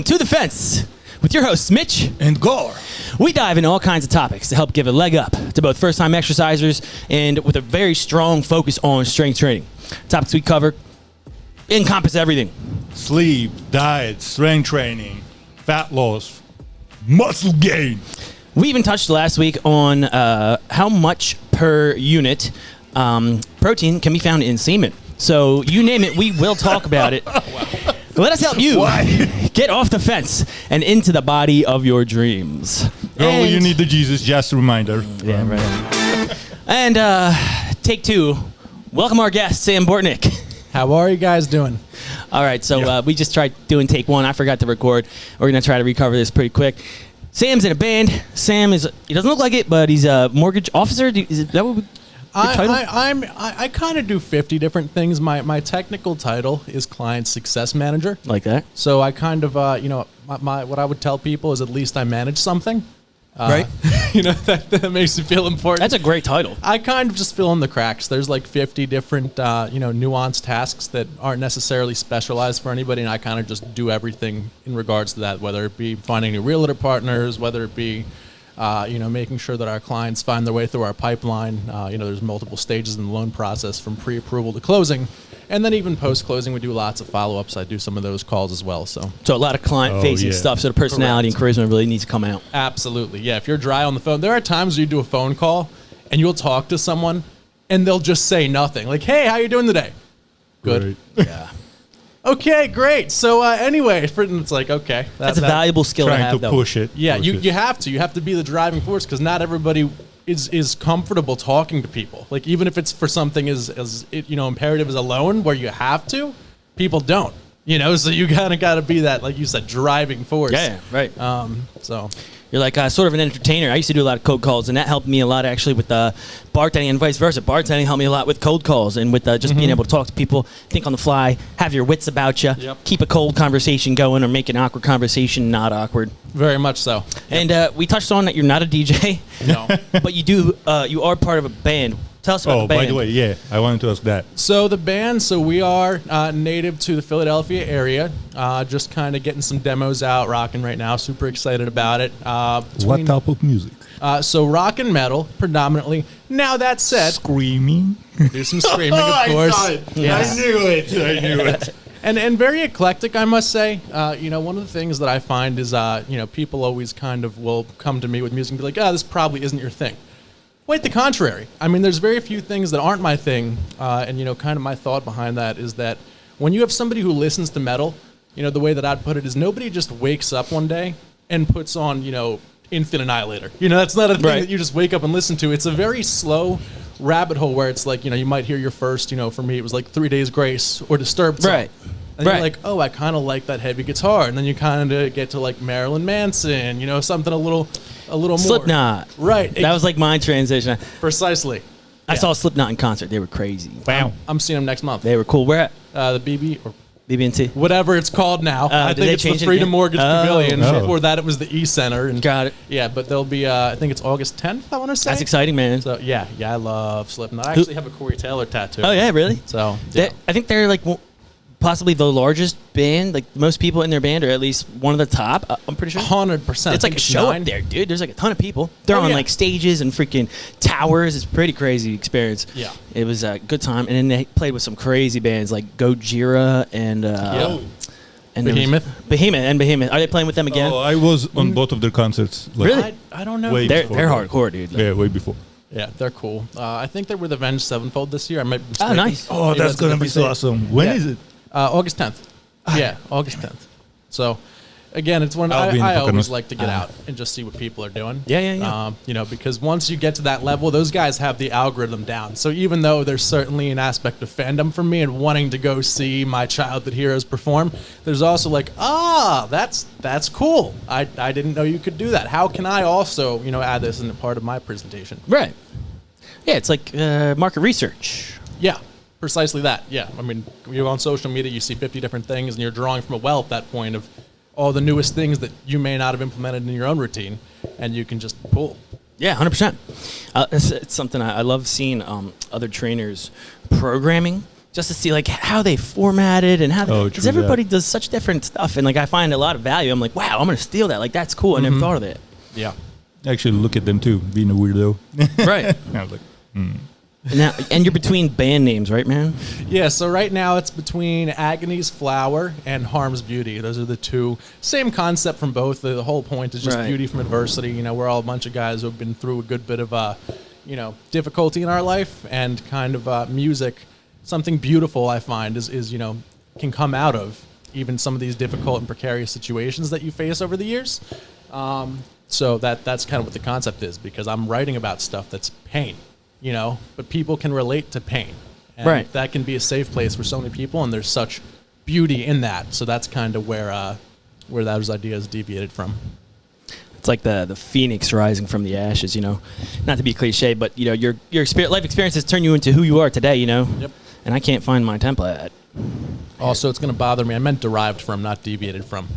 Welcome to The Fence with your hosts, Mitch and Gore. We dive into all kinds of topics to help give a leg up to both first-time exercisers and with a very strong focus on strength training. Topics we cover encompass everything. Sleep, diet, strength training, fat loss, muscle gain. We even touched last week on how much per unit protein can be found in semen. So you name it, we will talk about it. Let us help you get off the fence and into the body of your dreams. Girl, you need the Jesus, just a reminder. Yeah, right. And take two. Welcome our guest, Sam Bortnick. How are you guys doing? All right, so we just tried doing take one. I forgot to record. We're going to try to recover this pretty quick. Sam's in a band. Sam he doesn't look like it, but he's a mortgage officer. Is that what I kind of do 50 different things. My technical title is Client Success Manager. Like that? So I kind of, what I would tell people is at least I manage something. Right. That makes you feel important. That's a great title. I kind of just fill in the cracks. There's like 50 different, nuanced tasks that aren't necessarily specialized for anybody, and I kind of just do everything in regards to that, whether it be finding new realtor partners, whether it be making sure that our clients find their way through our pipeline. There's multiple stages in the loan process from pre-approval to closing. And then even post-closing, we do lots of follow-ups. I do some of those calls as well. So a lot of client-facing stuff, so the personality and charisma really needs to come out. Absolutely. Yeah, if you're dry on the phone, there are times where you do a phone call and you'll talk to someone and they'll just say nothing. Like, hey, how you doing today? Good. Yeah. Okay, great. So anyway, it's like, okay. That's a valuable skill to have, Trying to push it. Yeah, you have to. You have to be the driving force because not everybody is comfortable talking to people. Like, even if it's for something as imperative as a loan where you have to, people don't. So you kind of got to be that, like you said, driving force. Yeah, right. So you're like sort of an entertainer. I used to do a lot of cold calls, and that helped me a lot actually with bartending and vice versa. Bartending helped me a lot with cold calls and with just being able to talk to people, think on the fly, have your wits about you, keep a cold conversation going or make an awkward conversation not awkward. Very much so. And we touched on that you're not a DJ. No. But you are part of a band. Tell us about the band. By the way, I wanted to ask that. So the band, we are native to the Philadelphia area, just kind of getting some demos out, rocking right now. Super excited about it. What type of music? So rock and metal, predominantly. Now, that said... Screaming? Do some screaming, of course. I saw it. Yes. I knew it. And very eclectic, I must say. One of the things that I find is, people always kind of will come to me with music and be like, this probably isn't your thing. Quite the contrary. I mean, there's very few things that aren't my thing, and kind of my thought behind that is that when you have somebody who listens to metal, the way that I'd put it is nobody just wakes up one day and puts on, Infant Annihilator. That's not a thing that you just wake up and listen to. It's a very slow rabbit hole where it's like, you might hear your first, for me, it was like 3 Days Grace or Disturbed song. Right. And you're like, I kind of like that heavy guitar. And then you kind of get to like Marilyn Manson, something a little more. Slipknot. Right. That was like my transition. Precisely. I saw Slipknot in concert. They were crazy. Wow. I'm seeing them next month. They were cool. Where at? The BB or BB&T. Whatever it's called now. I think it's the Freedom Mortgage Pavilion. Before that, it was the E-Center. And got it. Yeah, but there'll be, I think it's August 10th, I want to say. That's exciting, man. So, yeah, I love Slipknot. I actually have a Corey Taylor tattoo. Oh, yeah, really? So, yeah. I think they're like possibly the largest band, like most people in their band, or at least one of the top. I'm pretty sure. 100%. It's like a show up there, dude. There's like a ton of people. They're on like stages and freaking towers. It's a pretty crazy experience. Yeah. It was a good time. And then they played with some crazy bands like Gojira and Behemoth. Are they playing with them again? Oh, I was on both of their concerts. Really? I don't know. They're hardcore, dude. Yeah, way before. Yeah, they're cool. I think they were the Avenged Sevenfold this year. I might be mistaken. Oh, nice. Oh, that's going to be so awesome. When is it? August 10th. Yeah, August 10th. So, again, it's one I always like to get out and just see what people are doing. Yeah. Because once you get to that level, those guys have the algorithm down. So even though there's certainly an aspect of fandom for me and wanting to go see my childhood heroes perform, there's also like, that's cool. I didn't know you could do that. How can I also, add this in a part of my presentation? Right. Yeah, it's like market research. Yeah. Precisely that, yeah. I mean, you're on social media, you see 50 different things, and you're drawing from a well at that point of all the newest things that you may not have implemented in your own routine, and you can just pull. Yeah, 100%. It's something I love seeing other trainers programming just to see like how they formatted and how because true everybody that. does such different stuff, and like I find a lot of value. I'm like, wow, I'm gonna steal that. Like that's cool. I never thought of it. Yeah. Actually, look at them too, being a weirdo. Right. I was like, Now, and you're between band names, right, man? Yeah, so right now it's between Agony's Flower and Harm's Beauty. Those are the two. Same concept from both. The whole point is just Right. beauty from adversity. You know, we're all a bunch of guys who have been through a good bit of, difficulty in our life, and kind of music, something beautiful I find is can come out of even some of these difficult and precarious situations that you face over the years. So that's kind of what the concept is, because I'm writing about stuff that's pain. But people can relate to pain. And Right. that can be a safe place for so many people, and there's such beauty in that. So that's kind of where those ideas deviated from. It's like the phoenix rising from the ashes, Not to be cliche, but your life experiences turn you into who you are today, Yep. And I can't find my template. Also, it's going to bother me. I meant derived from, not deviated from.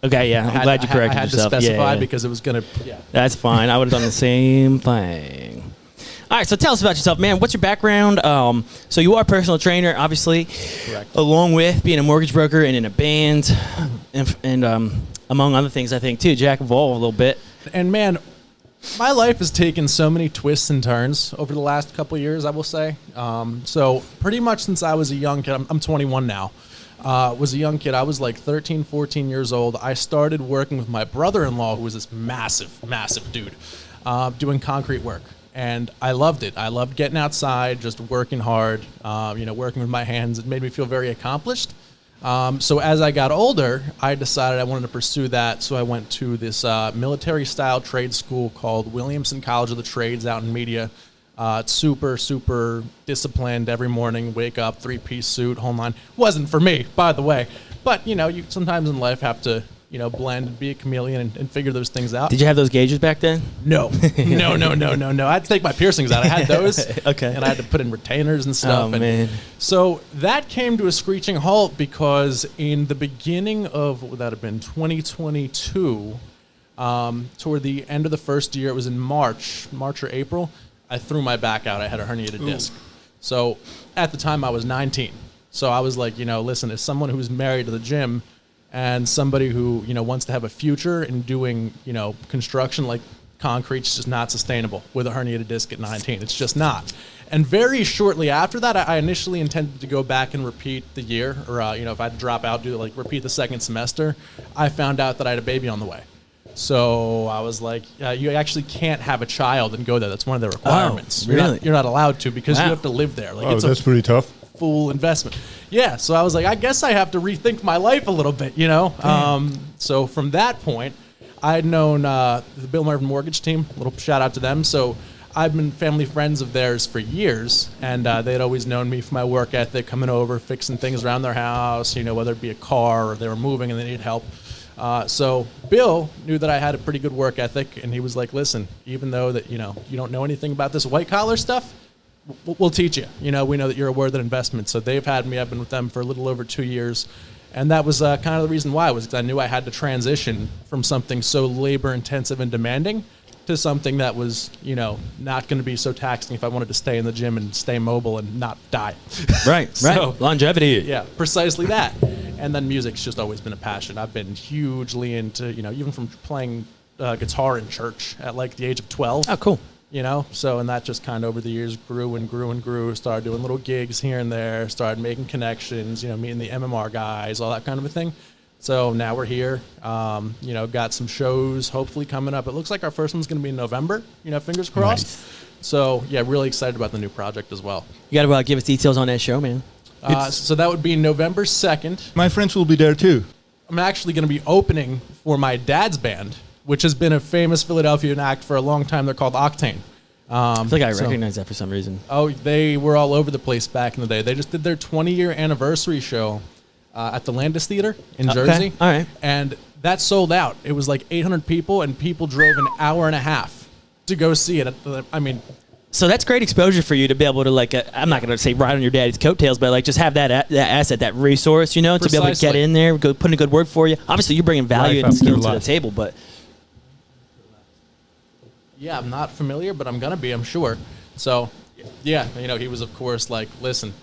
Okay, yeah, I'm glad you corrected I had yourself. to specify yeah. because it was going to. Yeah. That's fine. I would have done the same thing. All right, so tell us about yourself, man. What's your background? So you are a personal trainer, obviously, Correct. along with being a mortgage broker and in a band, and among other things, I think, too. Jack of all a little bit. And man, my life has taken so many twists and turns over the last couple of years, I will say. So pretty much since I was a young kid, I'm 21 now. Was a young kid. I was like 13, 14 years old. I started working with my brother-in-law, who was this massive, massive dude, doing concrete work. And I loved it. I loved getting outside, just working hard, working with my hands. It made me feel very accomplished. So as I got older, I decided I wanted to pursue that. So I went to this military-style trade school called Williamson College of the Trades out in Media. It's super, super disciplined every morning. Wake up, three-piece suit, whole nine. Wasn't for me, by the way. But, you sometimes in life have to, blend and be a chameleon and figure those things out. Did you have those gauges back then? No. No. I had to take my piercings out. I had those. Okay. And I had to put in retainers and stuff. Oh, man. So that came to a screeching halt because in the beginning of, what would that have been, 2022, toward the end of the first year, it was in March or April, I threw my back out. I had a herniated disc. So at the time I was 19. So I was like, listen, as someone who's married to the gym and somebody who, wants to have a future in doing, construction, like concrete's just not sustainable with a herniated disc at 19. It's just not. And very shortly after that, I initially intended to go back and repeat the year, or, if I had to drop out, repeat the second semester. I found out that I had a baby on the way. So I was like, you actually can't have a child and go there. That's one of the requirements. Oh, really? You're not allowed to, because Wow. you have to live there. Like, oh, it's that's pretty tough. full investment. Yeah, so I was like, I guess I have to rethink my life a little bit, So from that point, I'd known the Bill Marvin Mortgage team. A little shout out to them. So I've been family friends of theirs for years, and they'd always known me for my work ethic, coming over, fixing things around their house, whether it be a car or they were moving and they needed help. So Bill knew that I had a pretty good work ethic, and he was like, listen, even though that, you don't know anything about this white collar stuff, we'll teach you. We know that you're a worth an investment. So they've had me. I've been with them for a little over 2 years. And that was kind of the reason why, was because I knew I had to transition from something so labor intensive and demanding to something that was, not going to be so taxing if I wanted to stay in the gym and stay mobile and not die. Right. So- Longevity. Yeah, precisely that. And then music's just always been a passion. I've been hugely into, even from playing guitar in church at like the age of 12. Oh, cool. So, and that just kind of over the years grew and grew and grew. Started doing little gigs here and there, started making connections, meeting the MMR guys, all that kind of a thing. So now we're here, got some shows hopefully coming up. It looks like our first one's going to be in November, fingers crossed. Nice. So yeah, really excited about the new project as well. You got to give us details on that show, man. So that would be November 2nd. My friends will be there too. I'm actually going to be opening for my dad's band, which has been a famous Philadelphia act for a long time. They're called Octane. I feel like I recognize that for some reason. Oh, they were all over the place back in the day. They just did their 20-year anniversary show at the Landis Theater in Jersey. All right. And that sold out. It was like 800 people, and people drove an hour and a half to go see it. So that's great exposure for you to be able to, I'm not going to say ride on your daddy's coattails, but just have that asset, that resource, to be able to get Precisely. in there, go put in a good word for you. Obviously, you're bringing value Life and after skill to the life. table, but Yeah, I'm not familiar, but I'm going to be, I'm sure. So, yeah, he was, of course, like, listen,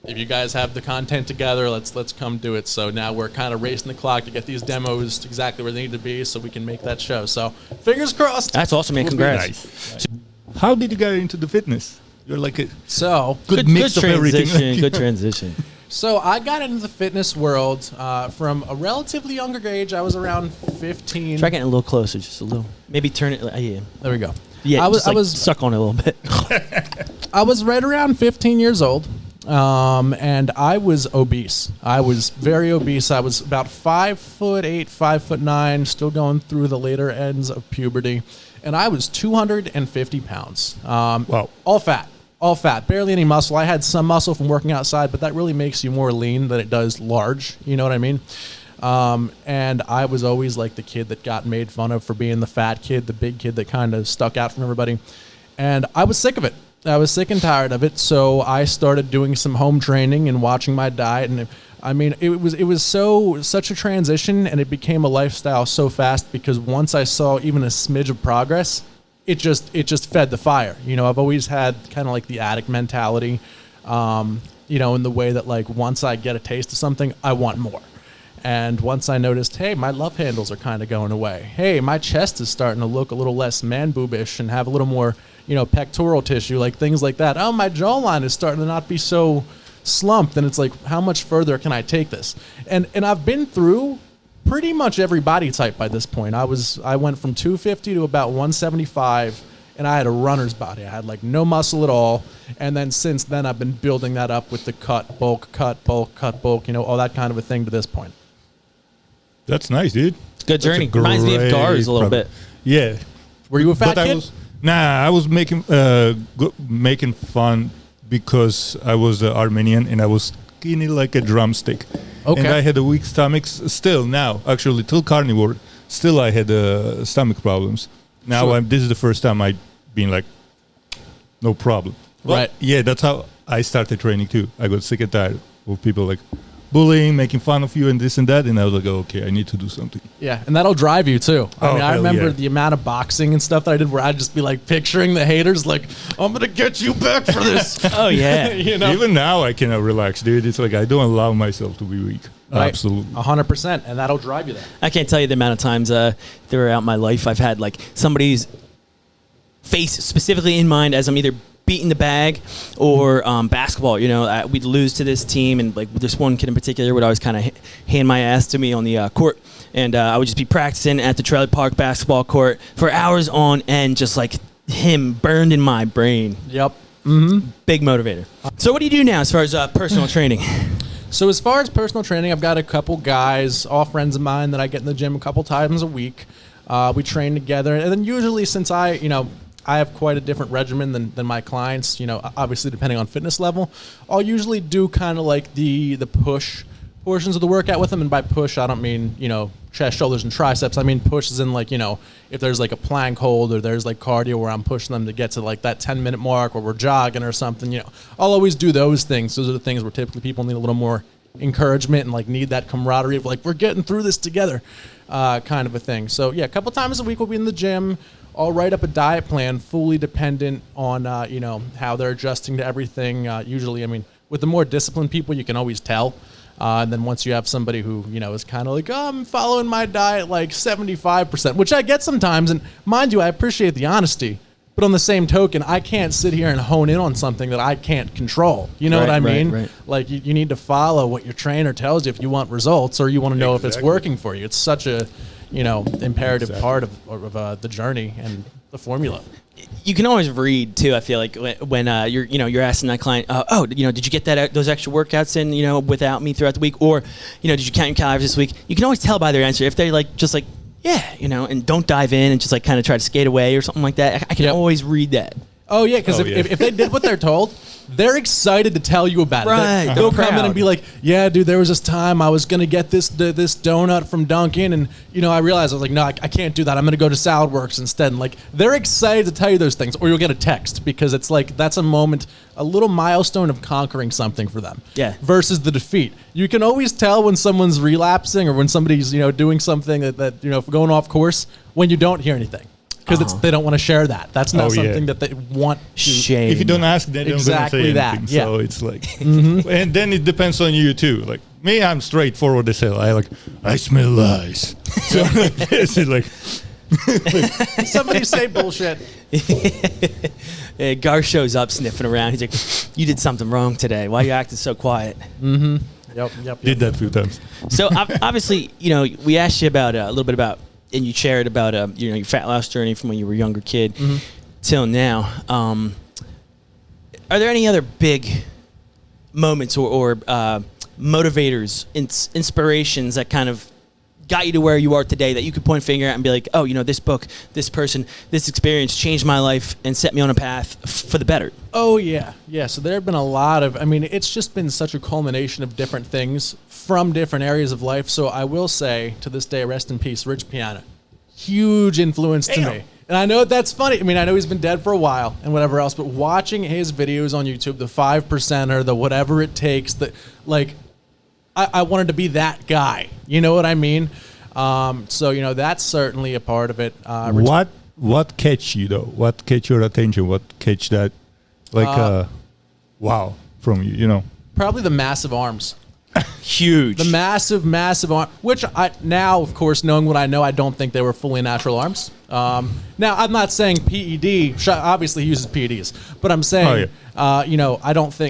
if you guys have the content together, let's come do it. So now we're kind of racing the clock to get these demos exactly where they need to be so we can make that show. So fingers crossed. That's awesome, man. Congrats. Nice. How did you get into the fitness? You're like a good mix of everything. transition. Good transition. So I got into the fitness world from a relatively younger age. I was around 15. Try getting a little closer, just a little. Maybe turn it. Yeah. There we go. Yeah, I I was suck on it a little bit. I was right around 15 years old, and I was obese. I was very obese. I was about 5'8", 5'9", still going through the later ends of puberty, and I was 250 pounds. Wow. All fat, barely any muscle. I had some muscle from working outside, but that really makes you more lean than it does large. You know what I mean? And I was always like the kid that got made fun of for being the fat kid, the big kid that kind of stuck out from everybody. And I was sick of it. I was sick and tired of it. So I started doing some home training and watching my diet. And it was such a transition, and it became a lifestyle so fast because once I saw even a smidge of progress, it just fed the fire. You know, I've always had kind of like the addict mentality, you know, in the way that like once I get a taste of something, I want more. And once I noticed, hey, my love handles are kind of going away. Hey, my chest is starting to look a little less man-boobish and have a little more, you know, pectoral tissue, like things like that. Oh, my jawline is starting to not be so slumped. And it's like, how much further can I take this? And I've been through pretty much every body type by this point. I went from 250 to about 175, and I had a runner's body. I had like no muscle at all. And then since then, I've been building that up with the cut, bulk, you know, all that kind of a thing to this point. That's nice, dude. Good journey. Reminds me of Gars a little bit. Yeah. Were you a fat kid? I was making fun because I was Armenian and I was skinny like a drumstick. Okay. And I had a weak stomach. Still now, actually, till carnivore, still I had stomach problems. Now Sure. this is the first time I've been like, no problem. Right. Yeah, that's how I started training too. I got sick and tired of people like bullying, making fun of you and this and that. And I was like, oh, okay, I need to do something. Yeah, and that'll drive you too. I remember yeah. the amount of boxing and stuff that I did where I'd just be like picturing the haters like, I'm going to get you back for this. Oh, yeah. You know? Even now I cannot relax, dude. It's like I don't allow myself to be weak. Right. Absolutely. 100%, and that'll drive you there. I can't tell you the amount of times throughout my life I've had like somebody's face specifically in mind as I'm either beating the bag or basketball. You know, we'd lose to this team, and like this one kid in particular would always kind of hand my ass to me on the court, and I would just be practicing at the trailer park basketball court for hours on end, just like him burned in my brain. Yep. Mm-hmm. Big motivator. So what do you do now as far as personal training? So as far as personal training, I've got a couple guys, all friends of mine, that I get in the gym a couple times a week. We train together, and then usually since I have quite a different regimen than my clients, you know, obviously depending on fitness level, I'll usually do kind of like the push portions of the workout with them. And by push, I don't mean, you know, chest, shoulders, and triceps. I mean push as in like, you know, if there's like a plank hold or there's like cardio where I'm pushing them to get to like that 10-minute mark or we're jogging or something, you know, I'll always do those things. Those are the things where typically people need a little more encouragement and like need that camaraderie of like, we're getting through this together, kind of a thing. So yeah, a couple times a week we'll be in the gym. I'll write up a diet plan fully dependent on, you know, how they're adjusting to everything. Usually, I mean, with the more disciplined people, you can always tell. And then once you have somebody who, you know, is kind of like, oh, I'm following my diet like 75%, which I get sometimes. And mind you, I appreciate the honesty. But on the same token, I can't sit here and hone in on something that I can't control. You know what I mean? Right. Like, you need to follow what your trainer tells you if you want results or you want to know if it's working for you. It's such a, you know, imperative part of the journey and the formula. You can always read too. I feel like when you're asking that client, did you get those extra workouts in, you know, without me throughout the week, or, you know, did you count your calories this week? You can always tell by their answer if they like just like, yeah, you know, and don't dive in and just like kind of try to skate away or something like that. I can always read that. Oh yeah, because if they did what they're told, they're excited to tell you about it. Right, They'll come in and be like, yeah, dude, there was this time I was going to get this donut from Dunkin', and, you know, I realized, I was like, no, I can't do that. I'm going to go to Salad Works instead. And, like, they're excited to tell you those things, or you'll get a text, because it's like, that's a moment, a little milestone of conquering something for them. Yeah. Versus the defeat. You can always tell when someone's relapsing or when somebody's, you know, doing something that you know, going off course when you don't hear anything. because they don't want to share that. That's not Oh, yeah. something that they want to. Shame. If you don't ask, they don't Exactly say that, anything. yeah. So it's like, and then it depends on you too. Like me, I'm straightforward as hell. I smell lies. So it's like, Somebody say bullshit. Gar shows up sniffing around. He's like, "You did something wrong today. Why are you acting so quiet?" Yep. did that a few times. So obviously, we asked you about a little bit about, and you shared about your fat loss journey from when you were a younger kid till now. Are there any other big moments or motivators, inspirations that kind of got you to where you are today that you could point a finger at and be like, oh, this book, this person, this experience changed my life and set me on a path for the better? Oh, yeah. Yeah, so there have been a lot of, it's just been such a culmination of different things from different areas of life. So I will say, to this day, rest in peace, Rich Piana. Huge influence to me. And I know that's funny. I know he's been dead for a while and whatever else, but watching his videos on YouTube, the 5%er, the whatever it takes, I wanted to be that guy. You know what I mean? So, that's certainly a part of it. What catch you though? What catch your attention? What catch that wow from you? Probably the massive arms. Huge. The massive arm, which I now, of course, knowing what I know, I don't think they were fully natural arms. Now, I'm not saying PED. Obviously, he uses PEDs, but I'm saying, I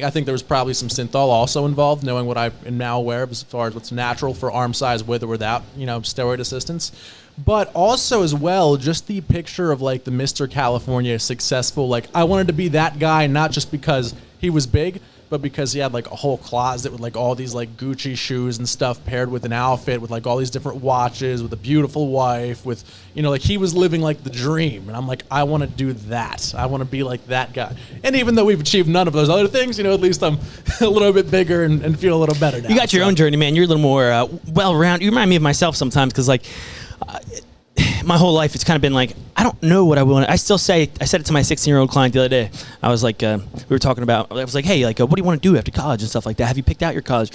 think there was probably some synthol also involved. Knowing what I am now aware of as far as what's natural for arm size with or without, steroid assistance. But also as well, just the picture of the Mr. California successful. I wanted to be that guy, not just because he was big, but because he had a whole closet with all these Gucci shoes and stuff paired with an outfit with all these different watches with a beautiful wife with, he was living the dream. And I'm I want to do that. I want to be like that guy. And even though we've achieved none of those other things, at least I'm a little bit bigger and feel a little better now. You got your own journey, man. You're a little more well-rounded. You remind me of myself sometimes because my whole life, it's kind of been I don't know what I want. I said it to my 16-year-old client the other day. I was we were talking about, I was like, hey, what do you want to do after college and stuff like that? Have you picked out your college?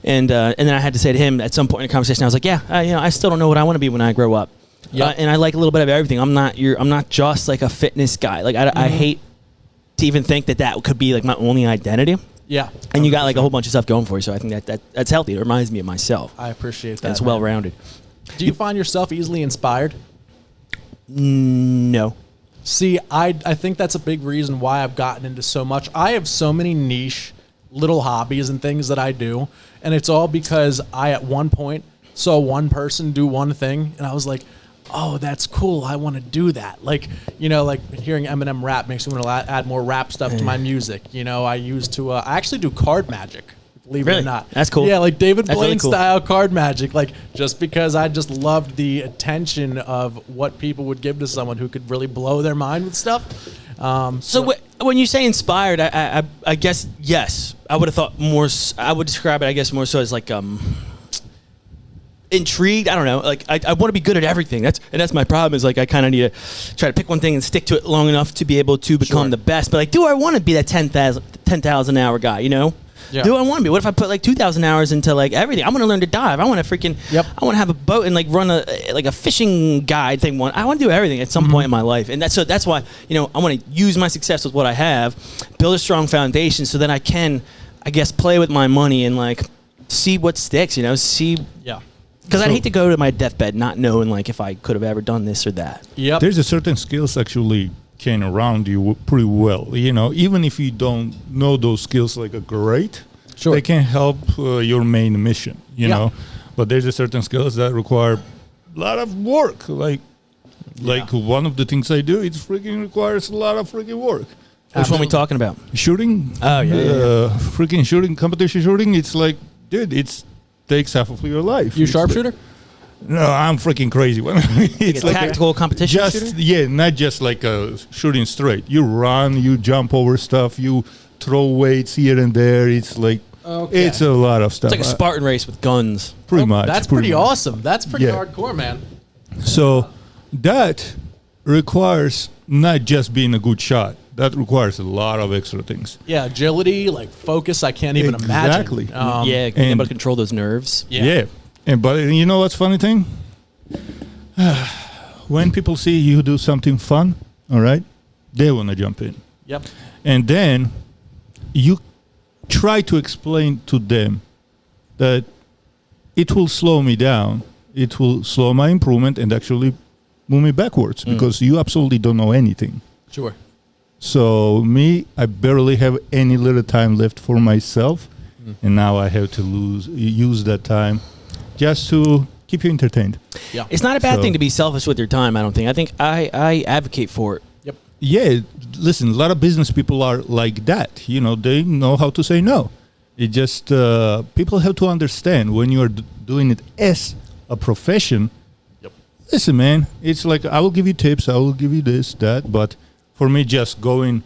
And then I had to say to him at some point in the conversation, I was like, yeah, I still don't know what I want to be when I grow up. Yep. And I like a little bit of everything. I'm not just a fitness guy. I hate to even think that could be my only identity. Yeah. And you got a whole bunch of stuff going for you. So I think that's healthy. It reminds me of myself. I appreciate that. And it's well-rounded. Do you find yourself easily inspired? No. See, I think that's a big reason why I've gotten into so much. I have so many niche little hobbies and things that I do, and it's all because I at one point saw one person do one thing, and I was like, oh, that's cool. I want to do that. Hearing Eminem rap makes me want to add more rap stuff to my music. I used to, I actually do card magic. Believe it or not. That's cool. Yeah, David Blaine really cool. style card magic. Just because I just loved the attention of what people would give to someone who could really blow their mind with stuff. So when you say inspired, I guess, yes. I would have thought more, I would describe it, I guess, more so as intrigued. I don't know. I want to be good at everything. That's my problem is I kind of need to try to pick one thing and stick to it long enough to be able to become the best. But do I want to be that 10,000 hour guy, Yeah. Do I want to be? What if I put 2,000 hours into everything? I want to learn to dive. I want to I want to have a boat and run a fishing guide thing. I want to do everything at some point in my life, and that's why I want to use my success with what I have, build a strong foundation, so then I can, I guess, play with my money and see what sticks. See. Yeah. Because I'd hate to go to my deathbed not knowing if I could have ever done this or that. Yep. There's a certain skills actually can around you pretty well. Even if you don't know those skills great, sure, they can help your main mission. You know, but there's a certain skills that require a lot of work. One of the things I do, it freaking requires a lot of freaking work. Which one are we talking about? Shooting. Oh yeah. Freaking shooting, competition shooting. It's dude, it takes half of your life. You sharpshooter? No, I'm freaking crazy. It's a tactical competition shooter? Yeah, not just shooting straight. You run, you jump over stuff, you throw weights here and there. It's it's a lot of stuff. It's like a Spartan race with guns. Pretty much. That's pretty awesome. That's pretty hardcore, man. So that requires not just being a good shot. That requires a lot of extra things. Yeah, agility, focus. I can't even imagine. Exactly. Being able to control those nerves. Yeah. But you know what's funny thing? when people see you do something fun, all right, they want to jump in. Yep. And then you try to explain to them that it will slow me down, it will slow my improvement and actually move me backwards because you absolutely don't know anything. Sure. So me, I barely have any little time left for myself, and now I have to use that time just to keep you entertained. Yeah. It's not a bad So- thing to be selfish with your time, I don't think. I think I advocate for it. Yep. Yeah, listen, a lot of business people are like that. You know, they know how to say no. It just, people have to understand when you are doing it as a profession. Yep. Listen, man, it's like I will give you tips, I will give you this, that, but for me, just going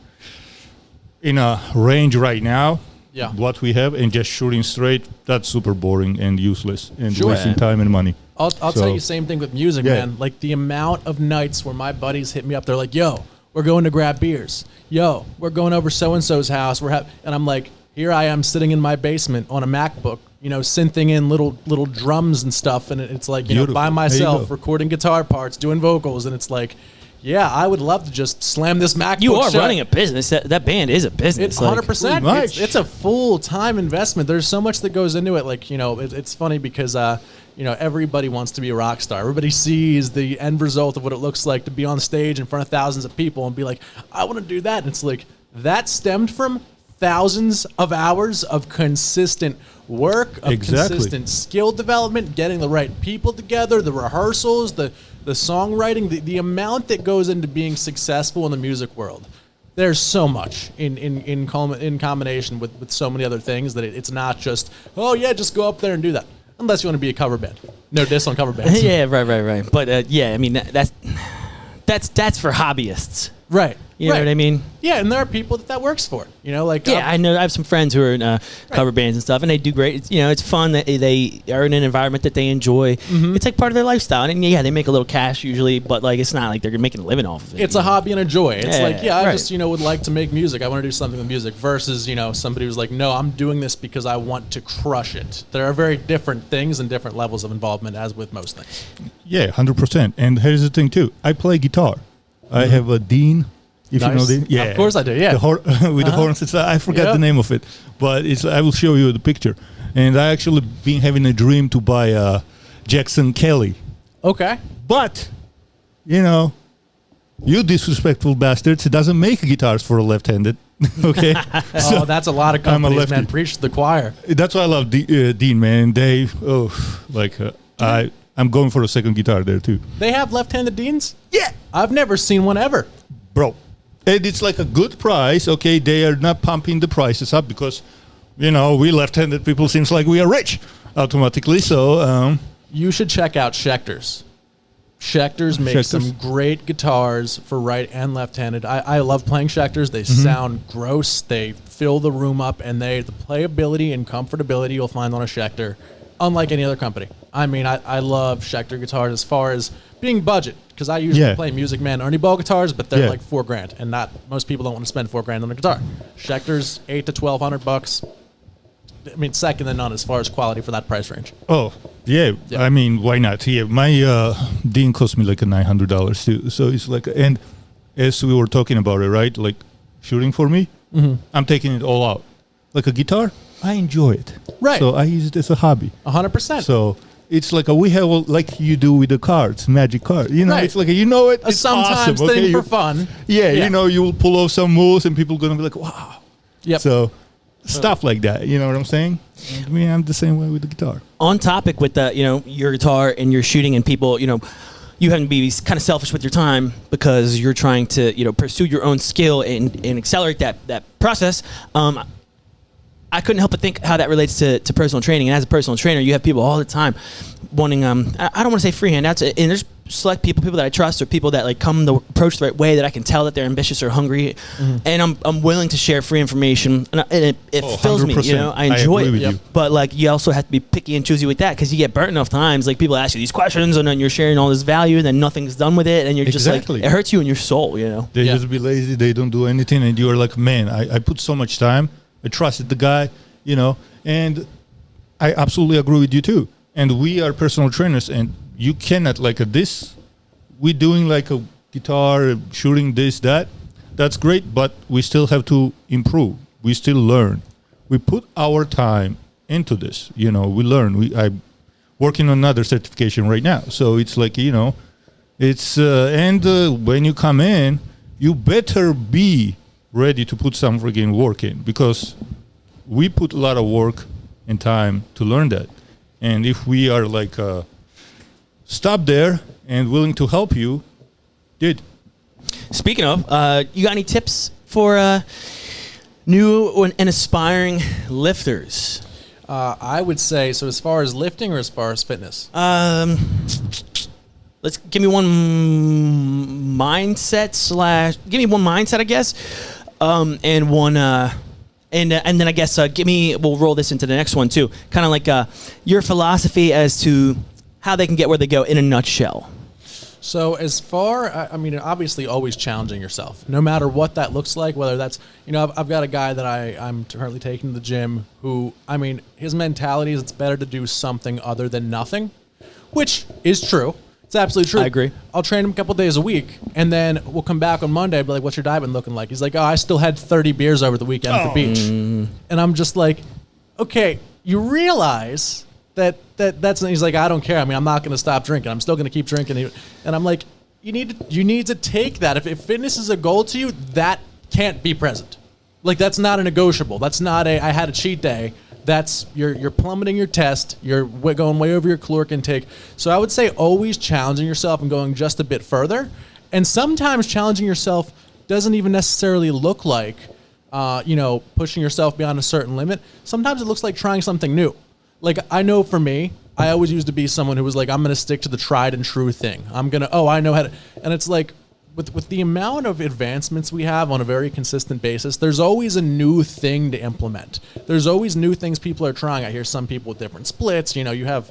in a range right now, Yeah. what we have, and just shooting straight, that's super boring and useless and Sure. wasting time and money. I'll So- tell you same thing with music, Yeah. man. Like the amount of nights where my buddies hit me up, they're like, "Yo, we're going to grab beers. Yo, we're going over so and so's house. And I'm like, here I am sitting in my basement on a MacBook, you know, synthing in little drums and stuff, and it's like, you know, Beautiful. by There you myself, go. recording guitar parts, doing vocals, and it's like, yeah, I would love to just slam this MacBook. You are shut. running a business. That band is a business. It's like- 100%. Pretty much. It's a full time investment. There's so much that goes into it. Like, you know, it's funny because, you know, everybody wants to be a rock star. Everybody sees the end result of what it looks like to be on stage in front of thousands of people and be like, I want to do that. And it's like, that stemmed from thousands of hours of consistent work, of Exactly. consistent skill development, getting the right people together, the rehearsals, the songwriting, the amount that goes into being successful in the music world. There's so much in combination with so many other things that it's not just, oh yeah, just go up there and do that. Unless you want to be a cover band. No diss on cover bands. yeah, right. But yeah, I mean that's for hobbyists. Right. You know right. what I mean? Yeah, and there are people that works for. You know, like Yeah, I know. I have some friends who are in cover bands and stuff, and they do great. It's, you know, it's fun that they are in an environment that they enjoy. It's like part of their lifestyle, and yeah, they make a little cash usually, but like it's not like they're making a living off of it. it's a hobby and a joy. It's Yeah, like, yeah, I right. just, you know, would like to make music. I want to do something with music versus, you know, somebody who's like, no, I'm doing this because I want to crush it. There are very different things and different levels of involvement as with most things. Yeah, 100%. And here's the thing too. I play guitar. I have a Dean. If you know Nice. Dean, yeah, Of course I do, yeah. With the horns. It's, I forgot Yep. the name of it, but it's. I will show you the picture. And I actually been having a dream to buy a Jackson Kelly, Okay. but you know, you disrespectful bastards. It doesn't make guitars for a left-handed. Okay, Oh, that's a lot of I'm a companies, man. lefty. Preach to the choir. That's why I love Dean, man. They, I'm going for a second guitar there too. They have left-handed Deans? Yeah, I've never seen one ever. bro. And it's like a good price. Okay, they are not pumping the prices up because, you know, we left-handed people seems like we are rich automatically. So, You should check out Schecter's. Schecter's makes Schecter's. some great guitars for right and left-handed. I love playing Schecter's. They sound gross. They fill the room up, and the playability and comfortability you'll find on a Schecter, unlike any other company. I mean, I love Schecter guitars as far as being budget, because I usually Yeah. play Music Man Ernie Ball guitars, but they're Yeah. like $4,000, and not most people don't want to spend $4,000 on a guitar. Schecter's $800 to $1,200. I mean, second to none as far as quality for that price range. oh, yeah, Yeah. I mean, why not? Yeah, my Dean cost me like a $900 too. So it's like, and as we were talking about it, right? Like shooting for me, I'm taking it all out. Like a guitar, I enjoy it. Right. So I use it as a hobby. 100%. So it's like we have like you do with the cards, magic card. You know, Right. it's like you know it. A It's sometimes awesome, thing okay? for fun. Yeah, Yeah. you know, you will pull off some moves, and people gonna be like, "Wow!" Yep. So stuff like that. You know what I'm saying? I mean, I'm the same way with the guitar. On topic with the, you know, your guitar and your shooting and people, you know, you have to be kind of selfish with your time because you're trying to, you know, pursue your own skill and accelerate that process. I couldn't help but think how that relates to personal training. And as a personal trainer, you have people all the time wanting, I don't want to say free handouts, and there's select people that I trust or people that like come the approach the right way that I can tell that they're ambitious or hungry, and I'm willing to share free information, and it Oh, fills me, you know, 100%. I enjoy agree it. with you. But like you also have to be picky and choosy with that because you get burnt enough times. Like people ask you these questions and then you're sharing all this value and then nothing's done with it and you're just Exactly. like it hurts you in your soul, you know. They Yeah. just be lazy. They don't do anything, and you are like, man, I put so much time. I trusted the guy, you know, and I absolutely agree with you too. And we are personal trainers, and you cannot like this. we're doing like a guitar, shooting this, that. That's great, but we still have to improve. We still learn. We put our time into this. We learn. I'm working on another certification right now. So it's like, it's, when you come in, you better be ready to put some friggin' work in, because we put a lot of work and time to learn that. And if we are like, stop there and willing to help you, did. Speaking of, you got any tips for new and aspiring lifters? I would say, so as far as lifting or as far as fitness? Let's give me one mindset, I guess, and one, and then I guess we'll roll this into the next one too. Kind of like your philosophy as to how they can get where they go in a nutshell. So as far, obviously always challenging yourself, no matter what that looks like, whether that's, I've got a guy that I'm currently taking to the gym who, his mentality is it's better to do something other than nothing, which is true. It's absolutely true. I agree. I'll train him a couple days a week, and then we'll come back on Monday and be like, what's your diet been looking like? He's like, I still had 30 beers over the weekend at the beach. And I'm just like, okay, you realize that's, he's like, I don't care. I'm not going to stop drinking. I'm still going to keep drinking. And I'm like, you need to take that. If fitness is a goal to you, that can't be present. Like, that's not a negotiable. That's not I had a cheat day. That's you're plummeting your test. You're going way over your caloric intake. So I would say always challenging yourself and going just a bit further. And sometimes challenging yourself doesn't even necessarily look like, pushing yourself beyond a certain limit. Sometimes it looks like trying something new. Like, I know for me, I always used to be someone who was like, I'm going to stick to the tried and true thing. I know how to, and it's like, with the amount of advancements we have on a very consistent basis, there's always a new thing to implement. There's always new things people are trying. I hear some people with different splits. You have,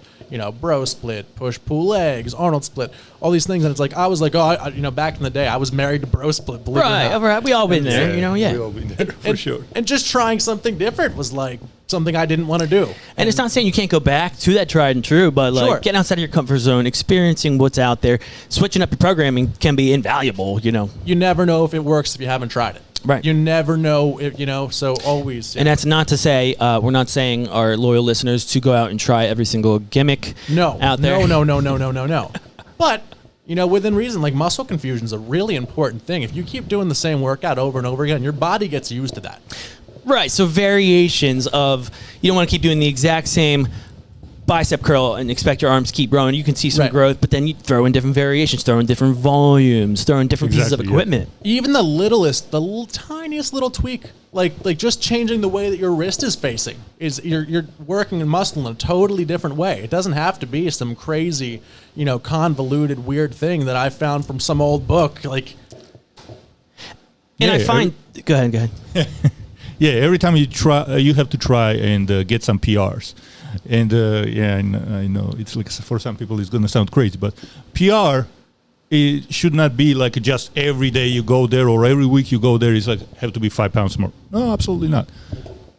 bro split, push, pull legs, Arnold split, all these things. And it's like, I was like, back in the day, I was married to bro split. Believe it or not. Right. We all been there, yeah. We all been there, for sure. And just trying something different was like something I didn't want to do. And it's not saying you can't go back to that tried and true, but like getting outside of your comfort zone, experiencing what's out there, switching up your programming can be invaluable, You never know if it works if you haven't tried it. Right. You never know if, so always. And that's not to say, we're not saying our loyal listeners to go out and try every single gimmick out there. No. But, within reason, like muscle confusion is a really important thing. If you keep doing the same workout over and over again, your body gets used to that. Right, so variations of, you don't want to keep doing the exact same bicep curl and expect your arms to keep growing. You can see some growth, but then you throw in different variations, throw in different volumes, throw in different pieces of equipment. Even the tiniest little tweak, like just changing the way that your wrist is facing, is you're working in muscle in a totally different way. It doesn't have to be some crazy, convoluted, weird thing that I found from some old book. Like, and I find, go ahead. Yeah, every time you try, you have to try and get some PRs. And I know it's like, for some people it's going to sound crazy, but PR, it should not be like just every day you go there or every week you go there. It's like have to be 5 pounds more. No, absolutely not.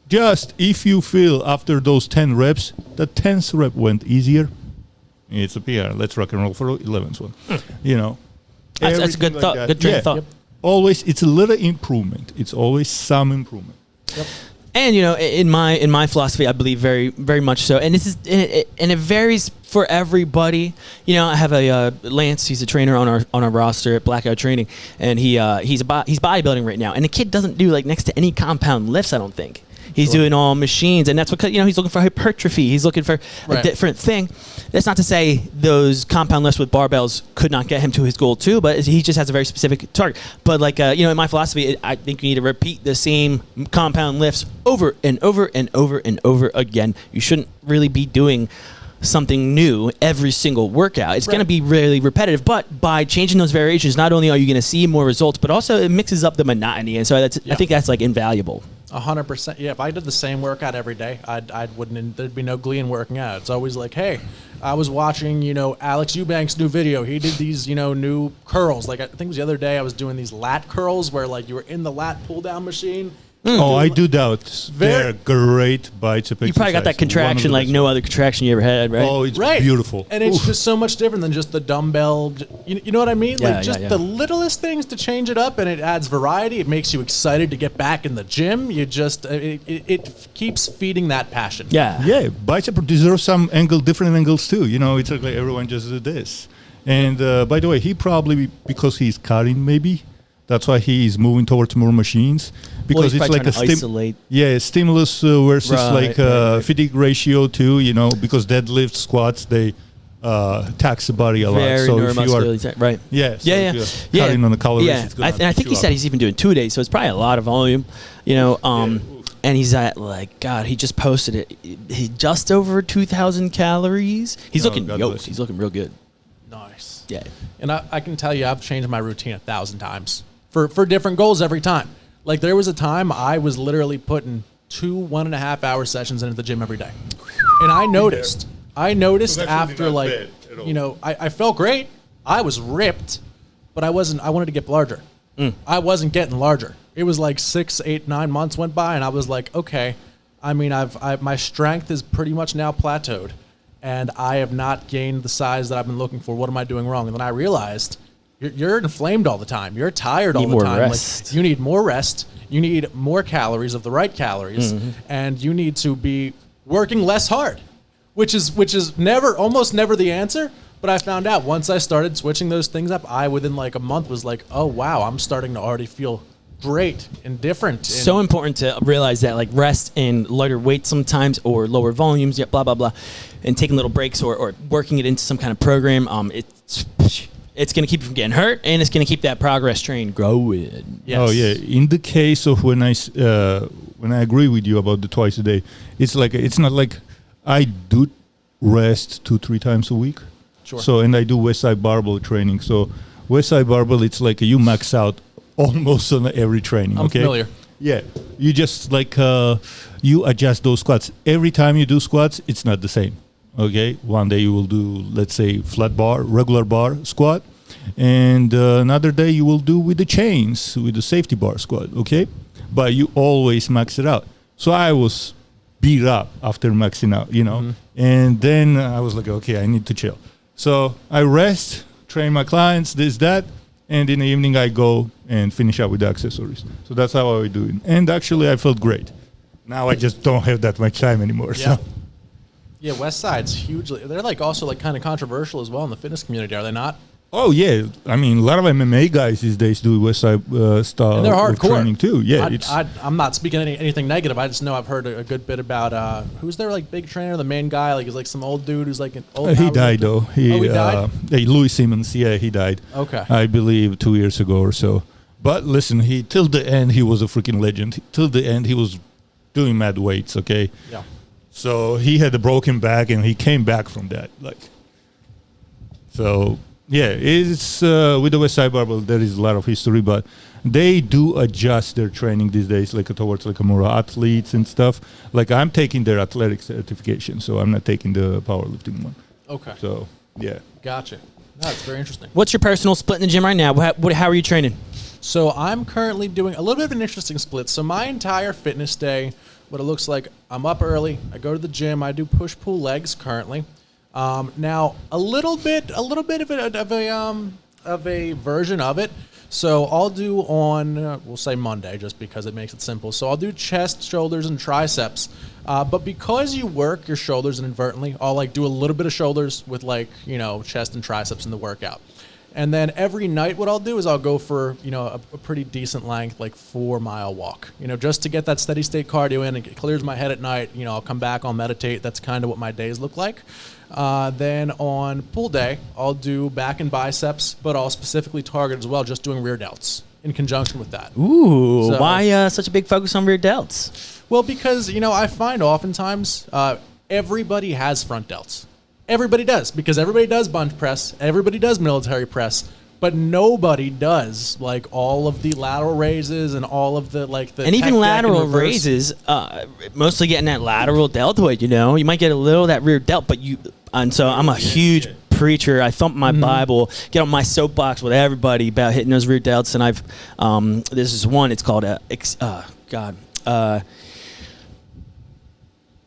Just if you feel after those 10 reps, the 10th rep went easier, it's a PR. Let's rock and roll for 11th one. That's a good thought. Good train of thought. Yep. Always, it's a little improvement. It's always some improvement. Yep. And in my philosophy, I believe very, very much so. And it varies for everybody. I have a Lance. He's a trainer on our roster at Blackout Training, and he's bodybuilding right now. And the kid doesn't do like next to any compound lifts. I don't think. He's doing all machines, and that's because he's looking for hypertrophy. He's looking for a different thing. That's not to say those compound lifts with barbells could not get him to his goal too, but he just has a very specific target. But like in my philosophy, I think you need to repeat the same compound lifts over and over and over and over again. You shouldn't really be doing something new every single workout. It's going to be really repetitive, but by changing those variations, not only are you going to see more results, but also it mixes up the monotony, and so I think that's like invaluable. 100%. Yeah, if I did the same workout every day, I wouldn't. There'd be no glee in working out. It's always like, hey, I was watching, Alex Eubanks' new video. He did these, new curls. Like I think it was the other day, I was doing these lat curls where like you were in the lat pull down machine Oh, I do doubt. They're great bicep You probably got that exercise. contraction One like of the no best. other contraction you ever had, right? Oh, it's Right. beautiful. And it's Oof. just so much different than just the dumbbell. You know what I mean? Yeah, Like just yeah. the littlest things to change it up, and it adds variety. It makes you excited to get back in the gym. You just it keeps feeding that passion. Yeah. Yeah, bicep deserves some different angles too. You know, it's like everyone just did this. And by the way, he probably, because he's cutting maybe, that's why he's moving towards more machines. Because he's it's probably like a trying to isolate. stimulus versus Right, right. fatigue ratio too, you know, because deadlift, squats, they tax the body a lot. Very So if you are, neuromuscular, right? yeah, so Yeah, if yeah. you're cutting on the calories, Yeah, it's gonna and I think beat he you said up. he's even doing 2 days, so it's probably a lot of volume, you know. And he's at like, God, he just posted it. He just over 2,000 calories. He's Oh, looking God yoked. bless him. He's looking real good. Nice. Yeah. And I can tell you, I've changed my routine 1,000 times for different goals every time. Like there was a time I was literally putting 2 1.5-hour sessions into the gym every day, and I noticed actually after not like, bad at all. you know, I felt great. I was ripped, but I wanted to get larger. I wasn't getting larger. It was like 6, 8, 9 months went by, and I was like, okay. I mean, my strength is pretty much now plateaued, and I have not gained the size that I've been looking for. What am I doing wrong? And then I realized you're inflamed all the time. You're tired all Need the more time. rest. Like, you need more rest. You need more calories of the right calories, and you need to be working less hard, which is almost never the answer. But I found out once I started switching those things up, I within like a month was like, oh wow, I'm starting to already feel great and different. So important to realize that, like, rest and lighter weight sometimes, or lower volumes, yeah, blah blah blah, and taking little breaks or working it into some kind of program. It's going to keep you from getting hurt, and it's going to keep that progress train growing. Yes. Oh yeah. In the case of when I agree with you about the twice a day, it's like it's not like I do rest 2-3 times a week. Sure. So and I do West Side Barbell training. So West Side Barbell, it's like you max out almost on every training. I'm okay? familiar. Yeah. You just like you adjust those squats every time you do squats. It's not the same. Okay. One day you will do, let's say, flat bar, regular bar squat. And another day you will do with the chains, with the safety bar squat, okay? But you always max it out. So I was beat up after maxing out, you know? And then I was like, okay, I need to chill. So I rest, train my clients, this, that, and in the evening I go and finish up with the accessories. So that's how I do it. And actually I felt great. Now I just don't have that much time anymore. Yeah. So. Yeah, West Side's hugely. They're like also like kind of controversial as well in the fitness community, are they not? Oh yeah, I mean a lot of MMA guys these days do West Side style And they're of hardcore training too. Yeah, I'm not speaking anything negative. I just know I've heard a good bit about who's their like big trainer, the main guy. Like he's like some old dude who's like an old. he died though. He died? Louis Simmons. Yeah, he died. Okay. I believe 2 years ago or so. But listen, he till the end he was a freaking legend. Till the end he was doing mad weights. Okay. Yeah. So he had a broken back and he came back from that. Like. So. Yeah, it's with the West Side Barbell. There is a lot of history, but they do adjust their training these days, like towards like more athletes and stuff. Like I'm taking their athletic certification, so I'm not taking the powerlifting one. Okay. So yeah, Gotcha. That's very interesting. What's your personal split in the gym right now? How are you training? So I'm currently doing a little bit of an interesting split. So my entire fitness day, what it looks like, I'm up early. I go to the gym. I do push-pull legs currently. Now a little bit of a version of it. So I'll do on, we'll say Monday, just because it makes it simple. So I'll do chest, shoulders, and triceps. But because you work your shoulders inadvertently, I'll like do a little bit of shoulders with like, you know, chest and triceps in the workout. And then every night what I'll do is I'll go for, you know, a pretty decent length, like 4-mile walk, you know, just to get that steady state cardio in. It clears my head at night. You know, I'll come back, I'll meditate. That's kind of what my days look like. Then on pull day, I'll do back and biceps, but I'll specifically target as well, just doing rear delts in conjunction with that. Ooh, So- why such a big focus on rear delts? Well, because, you know, I find oftentimes everybody has front delts. Everybody does, because everybody does bench press, everybody does military press, but nobody does like all of the lateral raises and all of the like the And even tech deck lateral and reverse. raises, mostly getting that lateral deltoid, you know. You might get a little of that rear delt, but and so I'm a huge preacher. I thump my Bible, get on my soapbox with everybody about hitting those rear delts, and I've this is one. It's called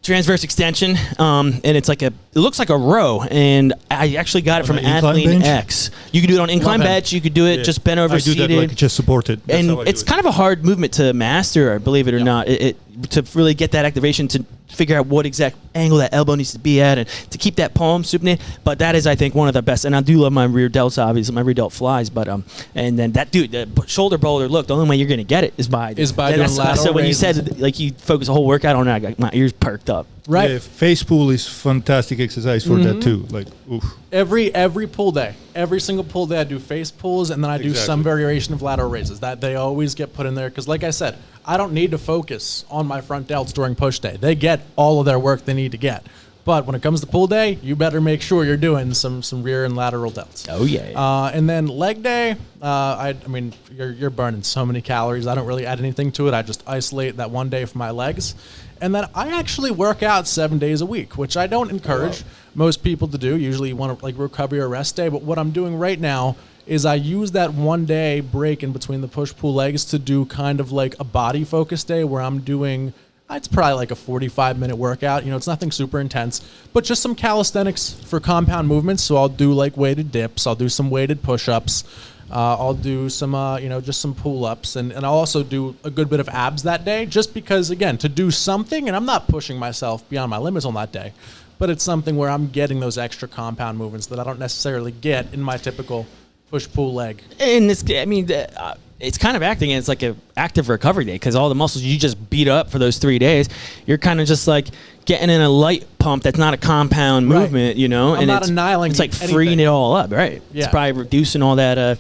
transverse extension, and it's like it looks like a row, and I actually got it from On an incline Athlete bench? X. You could do it on incline Love it. bench. You could do it just bent over, I do seated. that like just supported. That's And how I do it's it. kind of a hard movement to master, believe it or not. It to really get that activation, to figure out what exact angle that elbow needs to be at, and to keep that palm supinated. But that is, I think, one of the best. And I do love my rear delts, obviously. My rear delt flies. But and then that dude, the shoulder boulder. Look, the only way you're going to get it is by doing that's- lateral So when you raises. said like you focus a whole workout on it, I got my ears perked up. Right. Yeah, face pull is fantastic exercise for that too. Like, oof. Every pull day, every single pull day, I do face pulls, and then I do some Exactly. variation of lateral raises. That they always get put in there because, like I said, I don't need to focus on my front delts during push day. They get all of their work they need to get. But when it comes to pull day, you better make sure you're doing some rear and lateral delts. Oh yeah. And then leg day, I mean, you're burning so many calories. I don't really add anything to it. I just isolate that one day for my legs. And then I actually work out 7 days a week, which I don't encourage most people to do. Usually you want to like recovery or rest day. But what I'm doing right now is I use that 1 day break in between the push-pull legs to do kind of like a body focus day where I'm doing, it's probably like a 45-minute workout. You know, it's nothing super intense, but just some calisthenics for compound movements. So I'll do like weighted dips. I'll do some weighted push-ups. I'll do some, just some pull-ups, and I'll also do a good bit of abs that day, just because, again, to do something, and I'm not pushing myself beyond my limits on that day, but it's something where I'm getting those extra compound movements that I don't necessarily get in my typical push-pull leg. And it's, I mean, it's kind of acting as like an active recovery day, because all the muscles you just beat up for those 3 days, you're kind of just like getting in a light pump that's not a compound Right. movement, you know? I'm and not it's, annihilating it's like anything. freeing it all up, right? Yeah. It's probably reducing all that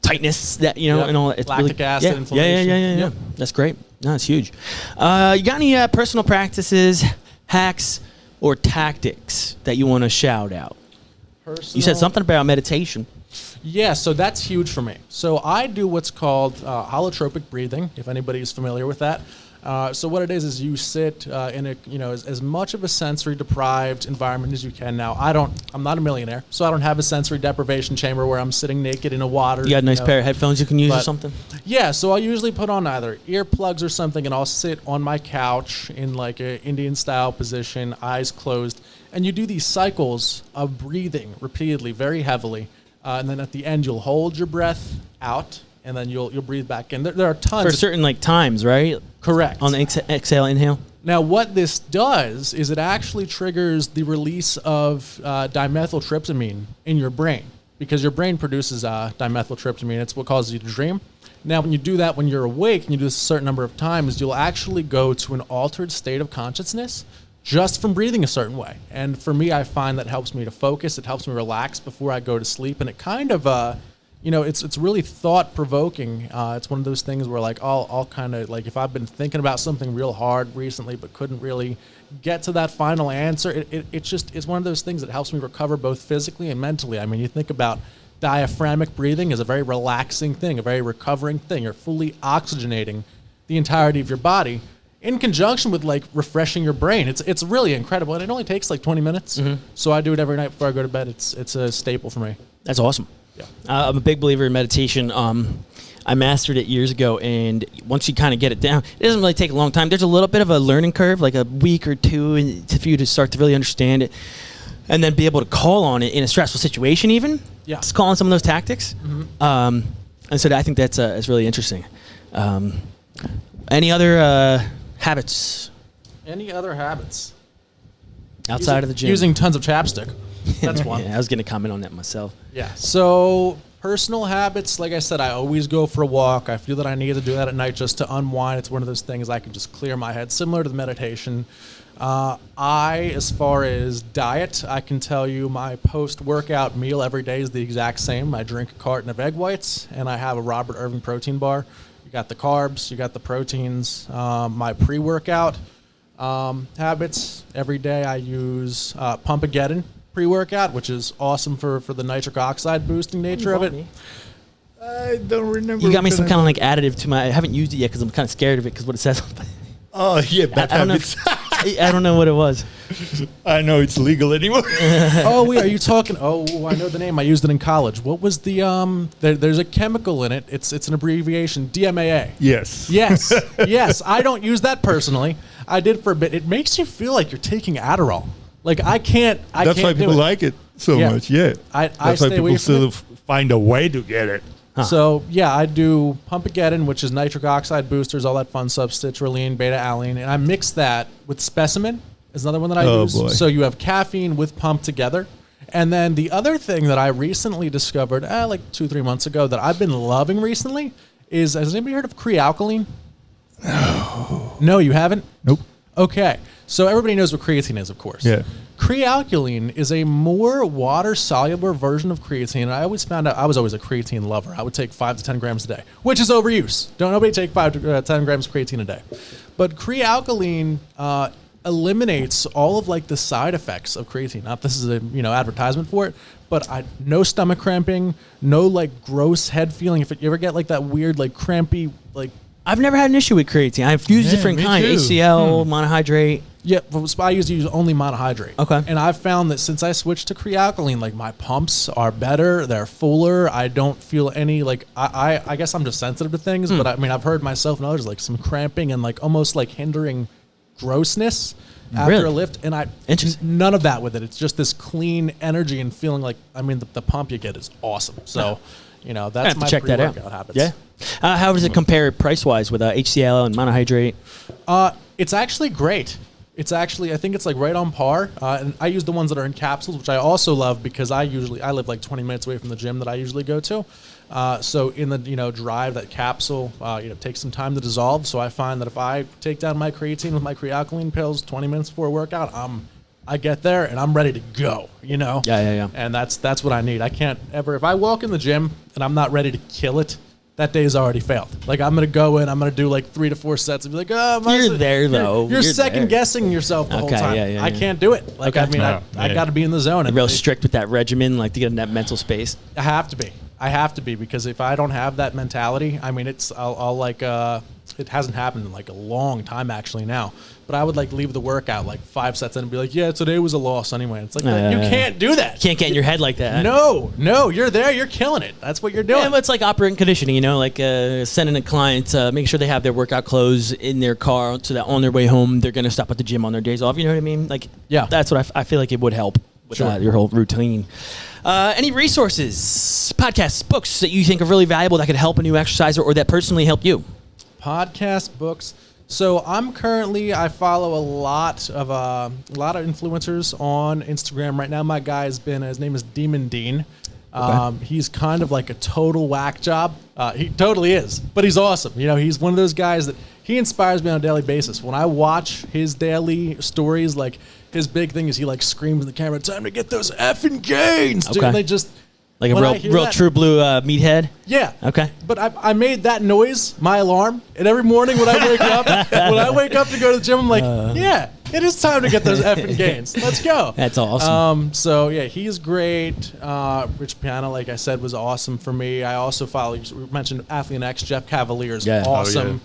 tightness that, you know, Yep. and all that. It's Lactic acid yeah, inflammation. Yeah. Yep. That's great. No, it's huge. You got any personal practices, hacks, or tactics that you want to shout out? You said something about meditation. Yeah, so that's huge for me. So I do what's called holotropic breathing, if anybody's familiar with that. So what it is you sit in a, as much of a sensory deprived environment as you can. Now, I'm not a millionaire, so I don't have a sensory deprivation chamber where I'm sitting naked in a water. You got a nice pair of headphones you can use or But- something? Yeah, so I'll usually put on either earplugs or something, and I'll sit on my couch in like a Indian style position, eyes closed, and you do these cycles of breathing repeatedly, very heavily, and then at the end you'll hold your breath out, and then you'll breathe back in. There are tons For of certain like times, right? correct. On the exhale, inhale. Now, what this does is it actually triggers the release of dimethyltryptamine in your brain, because your brain produces dimethyltryptamine. It's what causes you to dream. Now, when you do that when you're awake and you do this a certain number of times, you'll actually go to an altered state of consciousness just from breathing a certain way. And for me, I find that helps me to focus. It helps me relax before I go to sleep. And it kind of, it's really thought-provoking. It's one of those things where, like, I'll kind of, like, if I've been thinking about something real hard recently but couldn't really get to that final answer, it's one of those things that helps me recover both physically and mentally. I mean, you think about diaphragmic breathing is a very relaxing thing, a very recovering thing. You're fully oxygenating the entirety of your body in conjunction with like refreshing your brain. It's really incredible, and it only takes like 20 minutes. So I do it every night before I go to bed. It's a staple for me. That's awesome. Yeah. I'm a big believer in meditation. I mastered it years ago, and once you kind of get it down, it doesn't really take a long time. There's a little bit of a learning curve, like a week or two, for you to start to really understand it, and then be able to call on it in a stressful situation even. Yeah. Just call on some of those tactics. And so I think that's really interesting. Any other habits Any other habits? outside of the gym? Using tons of chapstick. That's one. Yeah, I was going to comment on that myself. Yeah. So personal habits, like I said, I always go for a walk. I feel that I need to do that at night just to unwind. It's one of those things I can just clear my head, similar to the meditation. As far as diet, I can tell you my post-workout meal every day is the exact same. I drink a carton of egg whites, and I have a Robert Irving protein bar. You got the carbs, you got the proteins. My pre-workout habits, every day I use Pumpageddon pre-workout, which is awesome for the nitric oxide boosting nature of it. I don't remember. You got me what some kind kind of like additive to my. I haven't used it yet because I'm kind of scared of it because what it says. Oh yeah, bad I don't know. habits. I don't know what it was. I know it's legal anymore. Oh, wait, are you talking? Oh, I know the name. I used it in college. What was the there's a chemical in it. It's an abbreviation, DMAA. Yes. Yes. Yes. I don't use that personally. I did for a bit. It makes you feel like you're taking Adderall. Like I can't That's why people like it so much. Yeah. That's why stay away people from sort of find a way to get it. So, yeah, I do Pumpageddon, which is nitric oxide boosters, all that fun stuff, citrulline, beta-alanine, and I mix that with Specimen is another one that I use. Boy. So you have caffeine with pump together. And then the other thing that I recently discovered, like 2-3 months ago, that I've been loving recently is, has anybody heard of Kre-Alkalyn? No. No, you haven't? Nope. Okay. So everybody knows what creatine is, of course. Yeah. Kre-Alkalyn is a more water-soluble version of creatine. And I always found out I was always a creatine lover. I would take 5 to 10 grams a day, which is overuse. Don't nobody take 5 to 10 grams of creatine a day. But Kre-Alkalyn eliminates all of like the side effects of creatine. Not this is a advertisement for it, but no stomach cramping, no like gross head feeling. If you ever get like that weird like crampy like. I've never had an issue with creatine. I've used different me kinds, too. HCl, monohydrate. Yeah, I used to use only monohydrate. Okay. And I've found that since I switched to Kre-Alkalyn, like my pumps are better, they're fuller. I don't feel any like I guess I'm just sensitive to things, but I mean I've heard myself and others like some cramping and like almost like hindering grossness after Really? a lift, and Interesting. none of that with it. It's just this clean energy and feeling like the pump you get is awesome. So, that's I have my to check that out. pre-workout habits. Yeah. How does it compare price-wise with HCl and monohydrate? It's actually great. It's actually, I think it's like right on par. And I use the ones that are in capsules, which I also love because I live like 20 minutes away from the gym that I usually go to. So in the, drive, that capsule, takes some time to dissolve. So I find that if I take down my creatine with my Kre-Alkalyn pills 20 minutes before a workout, I get there and I'm ready to go, Yeah. And that's what I need. I can't ever, if I walk in the gym and I'm not ready to kill it, that day's already failed. Like I'm gonna go in, I'm gonna do like 3 to 4 sets and be like, You're there, though. You're You're second there. guessing yourself the whole time. Yeah. I can't do it. Like Okay. I mean, I Yeah. got to be in the zone. And Real strict with that regimen, like to get in that mental space. I have to be because if I don't have that mentality, I mean, I'll like it hasn't happened in like a long time actually now. But I would like leave the workout like 5 sets in and be like, yeah, today was a loss anyway. It's like you can't do that. Can't get in your head like that. No, you're there, you're killing it. That's what you're doing. Yeah, but it's like operating conditioning, like sending a client, make sure they have their workout clothes in their car so that on their way home, they're going to stop at the gym on their days off. You know what I mean? Like, Yeah. That's what I feel like it would help with Sure. your whole routine. Any resources, podcasts, books that you think are really valuable that could help a new exerciser or that personally helped you? Podcast, books. So I follow a lot of influencers on Instagram right now. My guy his name is Demon Dean. He's kind of like a total whack job. He totally is, but he's awesome. He's one of those guys that he inspires me on a daily basis. When I watch his daily stories, like his big thing is he like screams in the camera, "Time to get those effing gains, dude!" Okay. And they just Like a when I hear real that- true blue meathead? Yeah. Okay. But I made that noise my alarm, and every morning when I wake up to go to the gym, I'm like, yeah, it is time to get those effing gains. Let's go. That's awesome. So yeah, he's great. Rich Piana, like I said, was awesome for me. I also follow. You mentioned Athlete X, Jeff Cavalier's Yeah. awesome.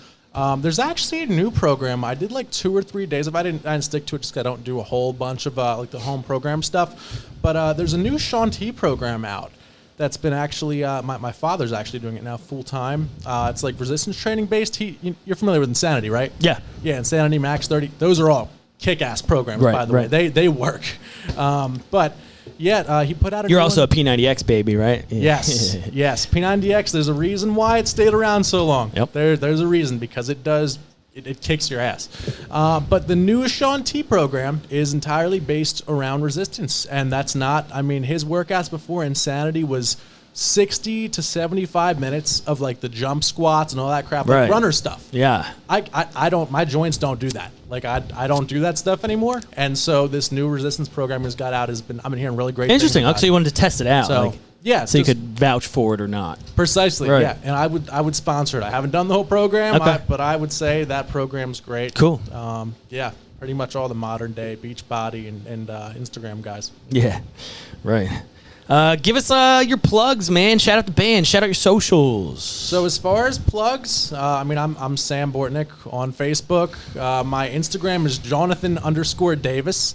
There's actually a new program. I did like 2 or 3 days. I didn't stick to it just 'cause I don't do a whole bunch of like the home program stuff. But there's a new Shaun T program out. That's been actually, my father's actually doing it now full time. It's like resistance training based. You're familiar with Insanity, right? Yeah. Yeah, Insanity, Max 30. Those are all kick-ass programs, Right, by the way. right. They work. But yeah, he put out a You're new also a one. P90X baby, right? Yes, yes. P90X, there's a reason why it stayed around so long. Yep. There's a reason, because it does, it kicks your ass. But the new Shaun T program is entirely based around resistance. And that's not, his workouts before Insanity was 60 to 75 minutes of like the jump squats and all that crap, Right. like runner stuff. Yeah. I don't, my joints don't do that. Like I don't do that stuff anymore. And so this new resistance program has got out I've been hearing really great Interesting. things about So you wanted to test it out. So, yeah. So you just- could vouch for it or not. Precisely, Right. yeah. And I would sponsor it. I haven't done the whole program, Okay. but I would say that program's great. Cool. Yeah, pretty much all the modern day Beachbody and Instagram guys. Yeah. Right. Give us your plugs, man. Shout out the band. Shout out your socials. So as far as plugs, I'm Sam Bortnick on Facebook. My Instagram is Jonathan_Davis.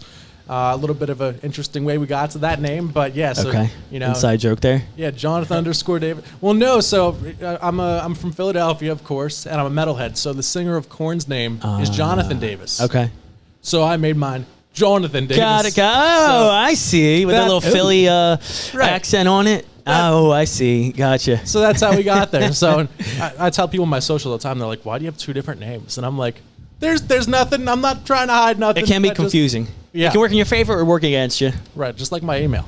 A little bit of an interesting way we got to that name, but yeah. So, okay. Inside joke there. Yeah, Jonathan_Davis. Well, no. So I'm from Philadelphia, of course, and I'm a metalhead. So the singer of Korn's name is Jonathan Davis. Okay. So I made mine Jonathan Davis. Got it. Oh, I see. With that little Philly accent on it. I see. Gotcha. So that's how we got there. So I tell people on my social all the time, they're like, why do you have two different names? And I'm like, there's nothing. I'm not trying to hide nothing. It can be confusing. Yeah. It can work in your favor or work against you. Right, just like my email.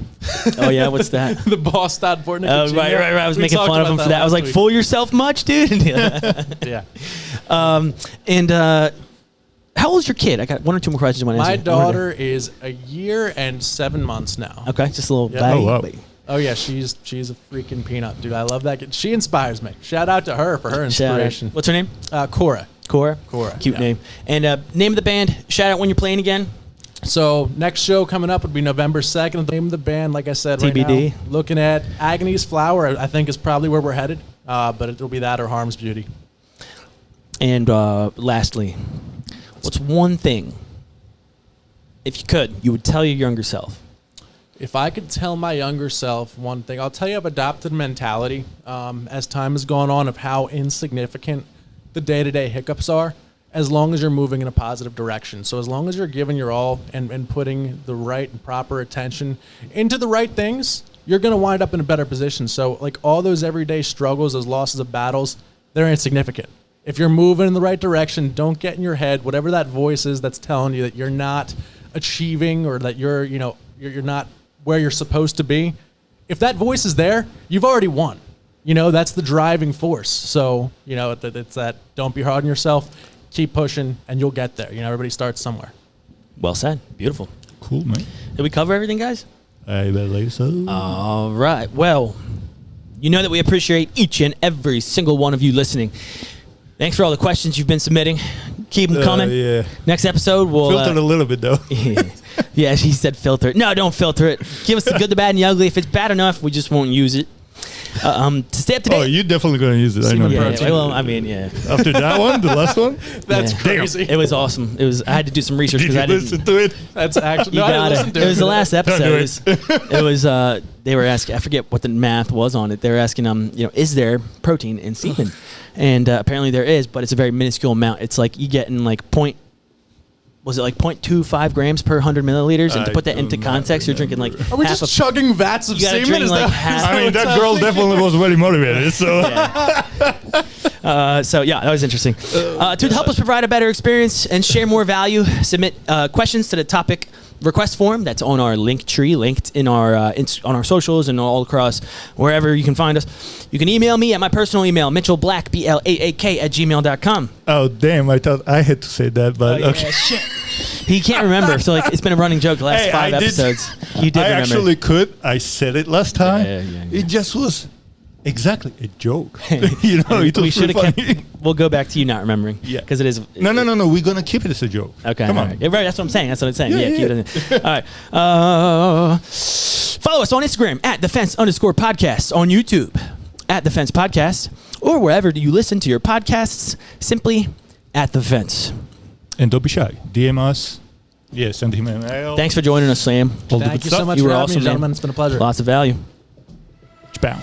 Oh, yeah? What's that? The boss.bortnick. Oh, right. I was making fun of him for that. I was like, fool yourself much, dude? Yeah. And how old is your kid? I got one or two more questions I want to answer. My daughter is a year and 7 months now. Okay, just a little baby. Oh, wow. Oh, yeah, she's a freaking peanut, dude. I love that kid. She inspires me. Shout out to her for her inspiration. What's her name? Cora. Cora? yeah. Cute name. And name of the band, shout out when you're playing again. So next show coming up would be November 2nd. The name of the band, like I said, TBD. right now, looking at Agony's Flower, I think is probably where we're headed. But it'll be that or Harm's Beauty. And lastly, what's one thing, if you could, you would tell your younger self? If I could tell my younger self one thing, I'll tell you I've adopted a mentality as time has gone on of how insignificant the day-to-day hiccups are, as long as you're moving in a positive direction. So as long as you're giving your all and putting the right and proper attention into the right things, you're going to wind up in a better position. So like all those everyday struggles, those losses of battles, they're insignificant. If you're moving in the right direction, don't get in your head, whatever that voice is that's telling you that you're not achieving or that you're not where you're supposed to be. If that voice is there, you've already won. That's the driving force. So, it's that don't be hard on yourself. Keep pushing, and you'll get there. Everybody starts somewhere. Well said. Beautiful. Cool, man. Did we cover everything, guys? I believe so. All right. Well, you know that we appreciate each and every single one of you listening. Thanks for all the questions you've been submitting. Keep them coming. Yeah. Next episode, we'll... Filter it a little bit, though. Yeah, she said filter it. No, don't filter it. Give us the good, the bad, and the ugly. If it's bad enough, we just won't use it. To stay up to date. Oh, you're definitely going to use it. I know. Yeah, well, I mean, yeah. After that one, the last one? That's crazy. It was awesome. I had to do some research because I didn't listen to it? That's actually... You No, got I didn't it. listen to It was the last episode. Don't do It was they were asking, I forget what the math was on it. They were asking is there protein in semen? And apparently there is, but it's a very minuscule amount. It's like you get in like 0.25 grams per 100 milliliters? And to put that into context, you're drinking like Are we just chugging vats of You gotta semen? drink Is like that- half- I mean, that girl definitely was very motivated, so... So yeah, that was interesting. To help us provide a better experience and share more value, submit questions to the topic request form that's on our link tree, linked in our on our socials and all across wherever you can find us. You can email me at my personal email, mitchellblack, BLAAK@gmail.com. Oh, damn, I thought I had to say that, but okay. Shit. He can't remember, so like it's been a running joke the last 5 episodes. You did I remember. actually could. I said it last time. Yeah. It just was exactly a joke. It was we pretty should have funny. kept. We'll go back to you not remembering. Yeah. Because it is. No. We're going to keep it as a joke. Okay. Come all on. right. Yeah, right. That's what I'm saying. Yeah. Keep it in. All right. Follow us on Instagram at @defense_podcasts, on YouTube at @defense podcast, or wherever you listen to your podcasts, simply @defense. And don't be shy. DM us. Yeah, send him an email. Thanks for joining us, Sam. All the Thank good you stuff. so much You for were having awesome, me, gentlemen. man. It's been a pleasure. Lots of value. Bam.